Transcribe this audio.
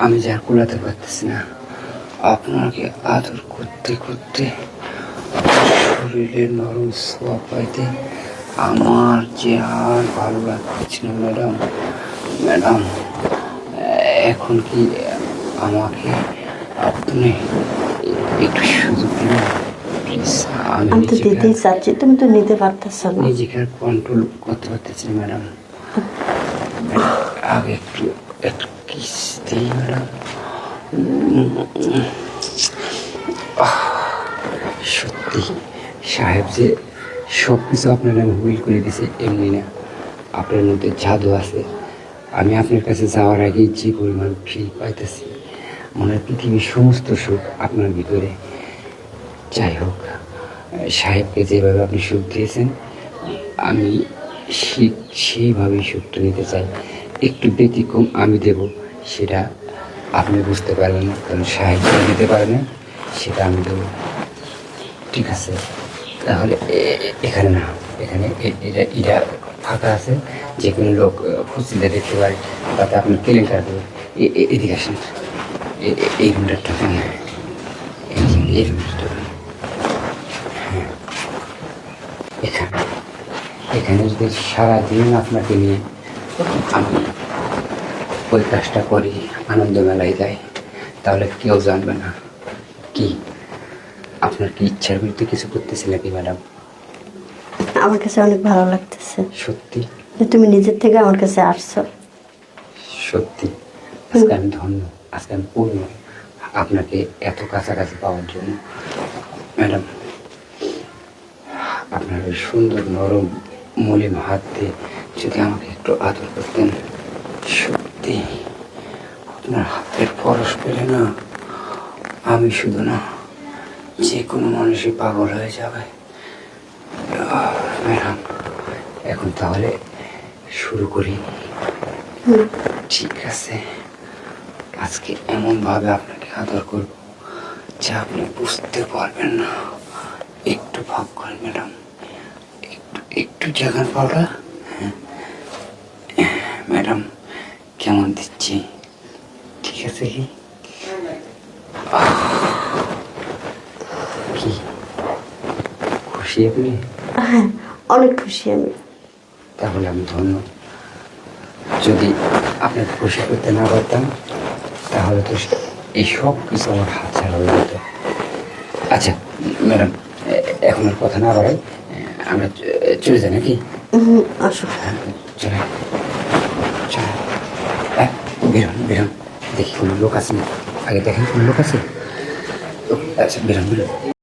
আমি যে আর কুলাতে পারতেছি না। আপনাকে আদর করতে করতে শরীরের নরম ছোঁয়া পাইতে আমার যে আর ভালো লাগতেছে না ম্যাডাম। ম্যাডাম, এখন কি আমাকে আপনি একটু সুযোগ দিন প্লিজ। আমি তো দিতেই চাচ্ছি, তুমি তো নিতে পারতেছো না। নিজেকে আর কন্ট্রোল করতে পারতেছি না ম্যাডাম। আগে একটু একটু কিস দিই ম্যাডাম। সত্যি সাহেব যে সব কিছু আপনার নামে হুইল করে দিছে এমনি না, আপনার মধ্যে জাদু আছে। আমি আপনার কাছে যাওয়ার আগেই যে পরিমাণ ফিল পাইতেছি, মনে হয় পৃথিবীর সমস্ত সুখ আপনার ভিতরে। যাই হোক, সাহেবকে যেভাবে আপনি সুখ দিয়েছেন আমি সেইভাবেই সুখটা নিতে চাই। একটু ব্যতিক্রম আমি দেব, সেটা আপনি বুঝতে পারবেন না, কারণ সাহেব দিতে পারে না, সেটা আমি দেবো। ঠিক আছে, তাহলে এখানে না, এখানে এটা ফাঁকা আছে, যে কোনো লোক খুঁজতে দেখতে পারে, তাতে আপনি কেলেঙ্কার দেবে। এদিকে আসেন, এই রুমটার ঢোকেন, এই রুমটার ঢোকেন। হ্যাঁ, এখানে এখানে যদি সারাদিন আপনাকে নিয়ে আমি ওই কাজটা করি, আনন্দ মেলায় যাই, তাহলে কেউ জানবে না। কি আপনার কি ইচ্ছার বিরুদ্ধে কিছু করতেছে নাকি ম্যাডাম? আমার কাছে অনেক ভালো লাগতেছে সত্যি যে তুমি নিজের থেকে আমার কাছে আসছো। সত্যি আজকে আমি ধন্য, আজকে আমি পূর্ণ আপনাকে এত কাছাকাছি পাওয়ার জন্য। ম্যাডাম, আপনার ওই সুন্দর নরম মলিন হাত দিয়ে যদি আমাকে একটু আদর করতেন, সত্যি আপনার হাতের পরশ পেলে না আমি শুধু না, যে কোনো মানুষই পাগল হয়ে যাবে। ম্যাডাম, এখন তাহলে শুরু করি। ঠিক আছে, আজকে এমনভাবে আপনাকে আদর করব যা আপনি বুঝতে পারবেন না। একটু ভাগ করেন ম্যাডাম, একটু একটু জাগান পাওয়া। হ্যাঁ ম্যাডাম, কেমন দিচ্ছি? ঠিক আছে কি? কি খুশি আপনি? হ্যাঁ, অনেক খুশি আমি। তাহলে আমি ধন্য। যদি আপনাকে খুশি করতে না পারতাম তাহলে তো এই সব কিছু আমার হাত ছাড়া হয়ে যেত। আচ্ছা ম্যাডাম, এখন আর কথা না বাড়াই, আমরা চলে যাই নাকি? আসো। হ্যাঁ, চলে চলে। বেরোন বেরোন, দেখি কোনো লোক আছে না, আগে দেখেন কোনো লোক আছে। আচ্ছা বেরোন বেরোন।